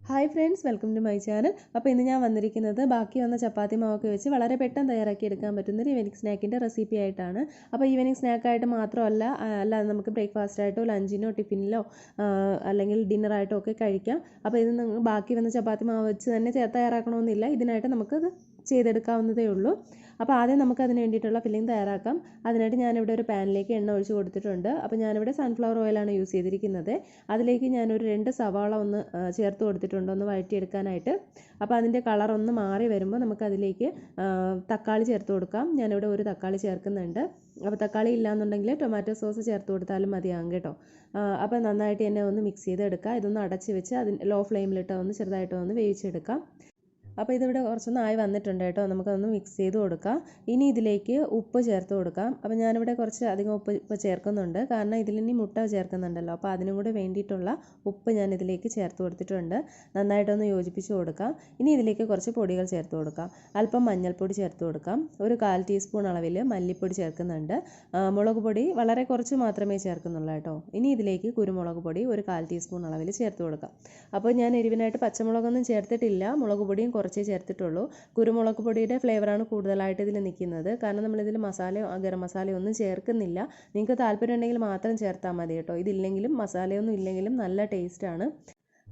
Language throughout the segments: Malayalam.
Hi friends, welcome to my channel. അപ്പോൾ ഇന്ന് ഞാൻ വന്നിരിക്കുന്നത് ബാക്കി വന്ന ചപ്പാത്തി മാവൊക്കെ വെച്ച് വളരെ പെട്ടെന്ന് തയ്യാറാക്കി എടുക്കാൻ പറ്റുന്നൊരു ഈവനിങ് സ്നാക്കിൻ്റെ റെസിപ്പി ആയിട്ടാണ്. അപ്പോൾ ഈവനിങ് സ്നാക്കായിട്ട് മാത്രമല്ല, അല്ലാതെ നമുക്ക് ബ്രേക്ക്ഫാസ്റ്റായിട്ടോ ലഞ്ചിനോ ടിഫിനിലോ അല്ലെങ്കിൽ ഡിന്നറായിട്ടോ ഒക്കെ കഴിക്കാം. അപ്പോൾ ഇത് ബാക്കി വന്ന ചപ്പാത്തി മാവ് വെച്ച് തന്നെ തയ്യാറാക്കണമെന്നില്ല, ഇതിനായിട്ട് നമുക്കത് ചെയ്തെടുക്കാവുന്നതേ ഉള്ളൂ. അപ്പോൾ ആദ്യം നമുക്ക് അതിന് വേണ്ടിയിട്ടുള്ള ഫില്ലിംഗ് തയ്യാറാക്കാം. അതിനായിട്ട് ഞാനിവിടെ ഒരു പാനിലേക്ക് എണ്ണ ഒഴിച്ച് കൊടുത്തിട്ടുണ്ട്. അപ്പോൾ ഞാനിവിടെ സൺഫ്ലവർ ഓയിലാണ് യൂസ് ചെയ്തിരിക്കുന്നത്. അതിലേക്ക് ഞാനൊരു 2 സവാള ഒന്ന് ചേർത്ത് കൊടുത്തിട്ടുണ്ട്, ഒന്ന് വഴറ്റിയെടുക്കാനായിട്ട്. അപ്പോൾ അതിൻ്റെ കളർ ഒന്ന് മാറി വരുമ്പോൾ നമുക്കതിലേക്ക് തക്കാളി ചേർത്ത് കൊടുക്കാം. ഞാനിവിടെ ഒരു തക്കാളി ചേർക്കുന്നുണ്ട്. അപ്പോൾ തക്കാളി ഇല്ലാന്നുണ്ടെങ്കിൽ ടൊമാറ്റോ സോസ് ചേർത്ത് കൊടുത്താലും മതിയാകും കേട്ടോ. അപ്പോൾ നന്നായിട്ട് തന്നെ ഒന്ന് മിക്സ് ചെയ്തെടുക്കുക. ഇതൊന്ന് അടച്ച് വെച്ച് ലോ ഫ്ലെയിമിലിട്ട് ഒന്ന് ചെറുതായിട്ട് ഒന്ന് വേവിച്ചെടുക്കാം. അപ്പോൾ ഇതിവിടെ കുറച്ചൊന്ന് ആയി വന്നിട്ടുണ്ട് കേട്ടോ. നമുക്കതൊന്ന് മിക്സ് ചെയ്ത് കൊടുക്കാം. ഇനി ഇതിലേക്ക് ഉപ്പ് ചേർത്ത് കൊടുക്കാം. അപ്പോൾ ഞാനിവിടെ കുറച്ച് അധികം ഉപ്പ് ചേർക്കുന്നുണ്ട്, കാരണം ഇതിലിനി മുട്ട ചേർക്കുന്നുണ്ടല്ലോ. അപ്പോൾ അതിനും കൂടെ വേണ്ടിയിട്ടുള്ള ഉപ്പ് ഞാൻ ഇതിലേക്ക് ചേർത്ത് കൊടുത്തിട്ടുണ്ട്. നന്നായിട്ടൊന്ന് യോജിപ്പിച്ച് കൊടുക്കാം. ഇനി ഇതിലേക്ക് കുറച്ച് പൊടികൾ ചേർത്ത് കൊടുക്കാം. അല്പം മഞ്ഞൾപ്പൊടി ചേർത്ത് കൊടുക്കാം. ഒരു 1/4 ടീസ്പൂൺ അളവിൽ മല്ലിപ്പൊടി ചേർക്കുന്നുണ്ട്. മുളക് പൊടി വളരെ കുറച്ച് മാത്രമേ ചേർക്കുന്നുള്ളൂ കേട്ടോ. ഇനി ഇതിലേക്ക് കുരുമുളക് പൊടി ഒരു 1/4 ടീസ്പൂൺ അളവിൽ ചേർത്ത് കൊടുക്കാം. അപ്പോൾ ഞാൻ എരിവിനായിട്ട് പച്ചമുളകൊന്നും ചേർത്തിട്ടില്ല, മുളക് പൊടിയും കുറച്ചേ ചേർത്തിട്ടുള്ളൂ. കുരുമുളക് പൊടിയുടെ ഫ്ലേവറാണ് കൂടുതലായിട്ട് ഇതിൽ നിൽക്കുന്നത്, കാരണം നമ്മളിതിൽ മസാലയോ ഗരം മസാലയോ ഒന്നും ചേർക്കുന്നില്ല. നിങ്ങൾക്ക് താല്പര്യം ഉണ്ടെങ്കിൽ മാത്രം ചേർത്താൽ മതി കേട്ടോ. ഇതില്ലെങ്കിലും മസാലയൊന്നും ഇല്ലെങ്കിലും നല്ല ടേസ്റ്റാണ്.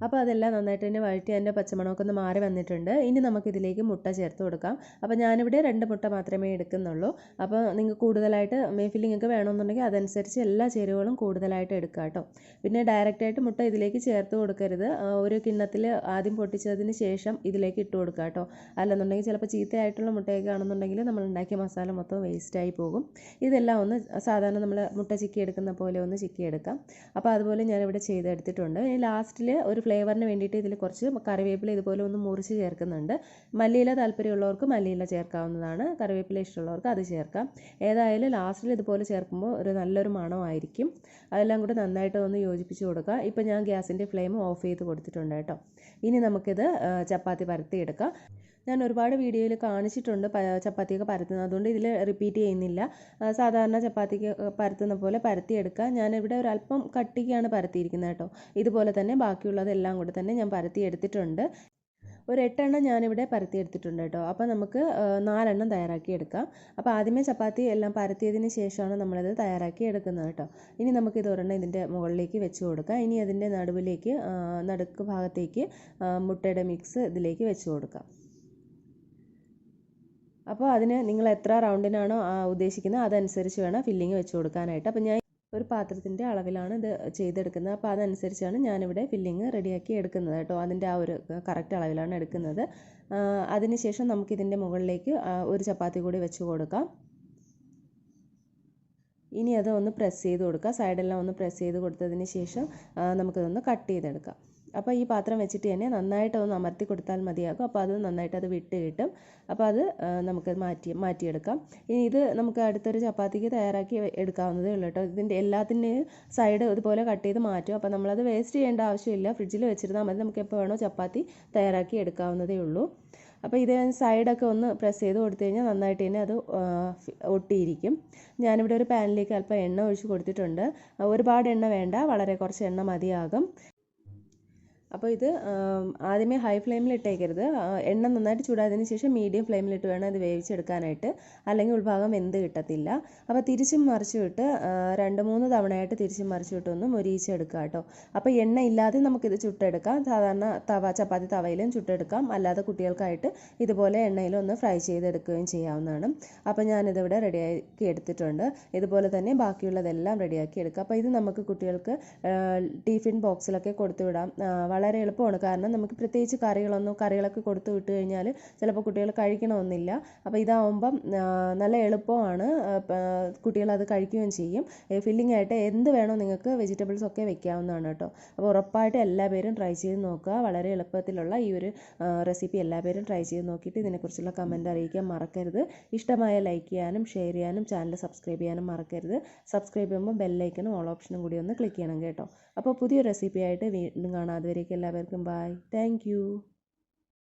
അപ്പോൾ അതെല്ലാം നന്നായിട്ട് തന്നെ വഴറ്റി അതിൻ്റെ പച്ചമണമൊക്കെ ഒന്ന് മാറി വന്നിട്ടുണ്ട്. ഇനി നമുക്കിതിലേക്ക് മുട്ട ചേർത്ത് കൊടുക്കാം. അപ്പോൾ ഞാനിവിടെ 2 മുട്ട മാത്രമേ എടുക്കുന്നുള്ളൂ. അപ്പോൾ നിങ്ങൾക്ക് കൂടുതലായിട്ട് ഫില്ലിംഗ് ഒക്കെ വേണമെന്നുണ്ടെങ്കിൽ അതനുസരിച്ച് എല്ലാ ചേരുവകളും കൂടുതലായിട്ട് എടുക്കുക കേട്ടോ. പിന്നെ ഡയറക്റ്റായിട്ട് മുട്ട ഇതിലേക്ക് ചേർത്ത് കൊടുക്കരുത്. ഒരു കിണ്ണത്തിൽ ആദ്യം പൊട്ടിച്ചതിന് ശേഷം ഇതിലേക്ക് ഇട്ട് കൊടുക്കുക കേട്ടോ. അല്ലെന്നുണ്ടെങ്കിൽ ചിലപ്പോൾ ചീത്തയായിട്ടുള്ള മുട്ടയൊക്കെ ആണെന്നുണ്ടെങ്കിൽ നമ്മൾ ഉണ്ടാക്കിയ മസാല മൊത്തം വേസ്റ്റായി പോകും. ഇതെല്ലാം ഒന്ന് സാധാരണ നമ്മൾ മുട്ട ചിക്കി എടുക്കുന്ന പോലെ ഒന്ന് ചിക്കി എടുക്കാം. അപ്പോൾ അതുപോലെ ഞാനിവിടെ ചെയ്തെടുത്തിട്ടുണ്ട്. ഇനി ലാസ്റ്റിൽ ഒരു ഫ്ലേവറിന് വേണ്ടിയിട്ട് ഇതിൽ കുറച്ച് കറിവേപ്പില ഇതുപോലെ ഒന്ന് മുറിച്ച് ചേർക്കുന്നുണ്ട്. മല്ലിയില താല്പര്യമുള്ളവർക്ക് മല്ലിയില ചേർക്കാവുന്നതാണ്, കറിവേപ്പില ഇഷ്ടമുള്ളവർക്ക് അത് ചേർക്കാം. ഏതായാലും ലാസ്റ്റിൽ ഇതുപോലെ ചേർക്കുമ്പോൾ ഒരു നല്ലൊരു മണമായിരിക്കും. അതെല്ലാം കൂടെ നന്നായിട്ട് ഒന്ന് യോജിപ്പിച്ച് കൊടുക്കുക. ഇപ്പോൾ ഞാൻ ഗ്യാസിൻ്റെ ഫ്ലെയിം ഓഫ് ചെയ്ത് കൊടുത്തിട്ടുണ്ട് കേട്ടോ. ഇനി നമുക്കിത് ചപ്പാത്തി പരത്തിയെടുക്കാം. ഞാൻ ഒരുപാട് വീഡിയോയിൽ കാണിച്ചിട്ടുണ്ട് ചപ്പാത്തിയൊക്കെ പരത്തുന്നത്, അതുകൊണ്ട് ഇതിൽ റിപ്പീറ്റ് ചെയ്യുന്നില്ല. സാധാരണ ചപ്പാത്തിക്ക് പരത്തുന്ന പോലെ പരത്തിയെടുക്കുക. ഞാനിവിടെ ഒരല്പം കട്ടിക്കാണ് പരത്തിയിരിക്കുന്നത് കേട്ടോ. ഇതുപോലെ തന്നെ ബാക്കിയുള്ളതെല്ലാം കൂടെ തന്നെ ഞാൻ പരത്തിയെടുത്തിട്ടുണ്ട്. ഒരു 8 എണ്ണം ഞാനിവിടെ പരത്തിയെടുത്തിട്ടുണ്ട് കേട്ടോ. അപ്പോൾ നമുക്ക് 4 എണ്ണം തയ്യാറാക്കിയെടുക്കാം. അപ്പോൾ ആദ്യമേ ചപ്പാത്തി എല്ലാം പരത്തിയതിന് ശേഷമാണ് നമ്മളിത് തയ്യാറാക്കി എടുക്കുന്നത് കേട്ടോ. ഇനി നമുക്കിത് ഒരെണ്ണം ഇതിൻ്റെ മുകളിലേക്ക് വെച്ച് കൊടുക്കാം. ഇനി അതിൻ്റെ നടുവിലേക്ക് നടുക്ക് ഭാഗത്തേക്ക് മുട്ടയുടെ മിക്സ് ഇതിലേക്ക് വെച്ച് കൊടുക്കാം. അപ്പോൾ അതിന് നിങ്ങൾ എത്ര റൗണ്ടിനാണോ ഉദ്ദേശിക്കുന്നത് അതനുസരിച്ച് വേണം ഫില്ലിങ് വെച്ച് കൊടുക്കാനായിട്ട്. അപ്പോൾ ഞാൻ ഒരു പാത്രത്തിൻ്റെ അളവിലാണ് ഇത് ചെയ്തെടുക്കുന്നത്. അപ്പോൾ അതനുസരിച്ചാണ് ഞാനിവിടെ ഫില്ലിങ് റെഡിയാക്കി എടുക്കുന്നത് കേട്ടോ. അതിൻ്റെ ആ ഒരു കറക്റ്റ് അളവിലാണ് എടുക്കുന്നത്. അതിനുശേഷം നമുക്കിതിൻ്റെ മുകളിലേക്ക് ഒരു ചപ്പാത്തി കൂടി വെച്ച് കൊടുക്കാം. ഇനി അത് ഒന്ന് പ്രസ് ചെയ്ത് കൊടുക്കുക. സൈഡെല്ലാം ഒന്ന് പ്രസ് ചെയ്ത് കൊടുത്തതിന് ശേഷം നമുക്കിതൊന്ന് കട്ട് ചെയ്തെടുക്കാം. അപ്പോൾ ഈ പാത്രം വെച്ചിട്ട് തന്നെ നന്നായിട്ട് ഒന്ന് അമർത്തി കൊടുത്താൽ മതിയാകും. അപ്പോൾ അത് നന്നായിട്ട് അത് വിട്ട് കിട്ടും. അപ്പോൾ അത് നമുക്ക് മാറ്റിയെടുക്കാം. ഇനി ഇത് നമുക്ക് അടുത്തൊരു ചപ്പാത്തിക്ക് തയ്യാറാക്കി എടുക്കാവുന്നതേ ഉള്ളൂ കേട്ടോ. ഇതിൻ്റെ എല്ലാത്തിൻ്റെയും സൈഡ് ഇതുപോലെ കട്ട് ചെയ്ത് മാറ്റും. അപ്പോൾ നമ്മളത് വേസ്റ്റ് ചെയ്യേണ്ട ആവശ്യമില്ല, ഫ്രിഡ്ജിൽ വെച്ചിരുന്നാൽ മതി. നമുക്ക് എപ്പോൾ വേണോ ചപ്പാത്തി തയ്യാറാക്കി എടുക്കാവുന്നതേ ഉള്ളൂ. അപ്പോൾ ഇത് സൈഡൊക്കെ ഒന്ന് പ്രസ് ചെയ്ത് കൊടുത്തു കഴിഞ്ഞാൽ നന്നായിട്ട് തന്നെ അത് ഒട്ടിയിരിക്കും. ഞാനിവിടെ ഒരു പാനിലേക്ക് അല്പം എണ്ണ ഒഴിച്ച് കൊടുത്തിട്ടുണ്ട്. ഒരുപാട് എണ്ണ വേണ്ട, വളരെ കുറച്ച് എണ്ണ മതിയാകും. അപ്പോൾ ഇത് ആദ്യമേ ഹൈ ഫ്ലെയിമിൽ ഇട്ടേക്കരുത്. എണ്ണ നന്നായിട്ട് ചൂടായതിന് ശേഷം മീഡിയം ഫ്ലെയിമിലിട്ട് വേണം ഇത് വേവിച്ചെടുക്കാനായിട്ട്, അല്ലെങ്കിൽ ഉൾഭാഗം വെന്ത് കിട്ടത്തില്ല. അപ്പോൾ തിരിച്ചും മറിച്ചും ഇട്ട് 2-3 തവണയായിട്ട് തിരിച്ചും മറിച്ചും ഇട്ടൊന്ന് മൊരിയിച്ചെടുക്കുക കേട്ടോ. അപ്പോൾ എണ്ണ ഇല്ലാതെ നമുക്കിത് ചുട്ടെടുക്കാം. സാധാരണ ചപ്പാത്തി തവയിലും ചുട്ടെടുക്കാം, അല്ലാതെ കുട്ടികൾക്കായിട്ട് ഇതുപോലെ എണ്ണയിലൊന്ന് ഫ്രൈ ചെയ്തെടുക്കുകയും ചെയ്യാവുന്നതാണ്. അപ്പോൾ ഞാനിതിവിടെ റെഡിയാക്കി എടുത്തിട്ടുണ്ട്. ഇതുപോലെ തന്നെ ബാക്കിയുള്ളതെല്ലാം റെഡിയാക്കി എടുക്കുക. അപ്പോൾ ഇത് നമുക്ക് കുട്ടികൾക്ക് ടിഫിൻ ബോക്സിലൊക്കെ കൊടുത്തു വിടാം. വളരെ എളുപ്പമാണ്, കാരണം നമുക്ക് പ്രത്യേകിച്ച് കറികളൊക്കെ കൊടുത്തു വിട്ട് കഴിഞ്ഞാൽ ചിലപ്പോൾ കുട്ടികൾ കഴിക്കണമെന്നില്ല. അപ്പോൾ ഇതാവുമ്പം നല്ല എളുപ്പമാണ്, കുട്ടികളത് കഴിക്കുകയും ചെയ്യും. ഫില്ലിംഗ് ആയിട്ട് എന്ത് വേണോ നിങ്ങൾക്ക് വെജിറ്റബിൾസ് ഒക്കെ വെക്കാവുന്നതാണ് കേട്ടോ. അപ്പോൾ ഉറപ്പായിട്ട് എല്ലാ പേരും ട്രൈ ചെയ്ത് നോക്കുക. വളരെ എളുപ്പത്തിലുള്ള ഈ ഒരു റെസിപ്പി എല്ലാ പേരും ട്രൈ ചെയ്ത് നോക്കിയിട്ട് ഇതിനെക്കുറിച്ചുള്ള കമൻറ്റ് അറിയിക്കാൻ മറക്കരുത്. ഇഷ്ടമായ ലൈക്ക് ചെയ്യാനും ഷെയർ ചെയ്യാനും ചാനൽ സബ്സ്ക്രൈബ് ചെയ്യാനും മറക്കരുത്. സബ്സ്ക്രൈബ് ചെയ്യുമ്പോൾ ബെല്ലൈക്കനും ഓൾ ഓപ്ഷനും കൂടി ഒന്ന് ക്ലിക്ക് ചെയ്യണം കേട്ടോ. അപ്പോൾ പുതിയ റെസിപ്പി ആയിട്ട് വീണ്ടും കാണാം. അതുവരേക്കും എല്ലാവർക്കും ബൈ. Thank you.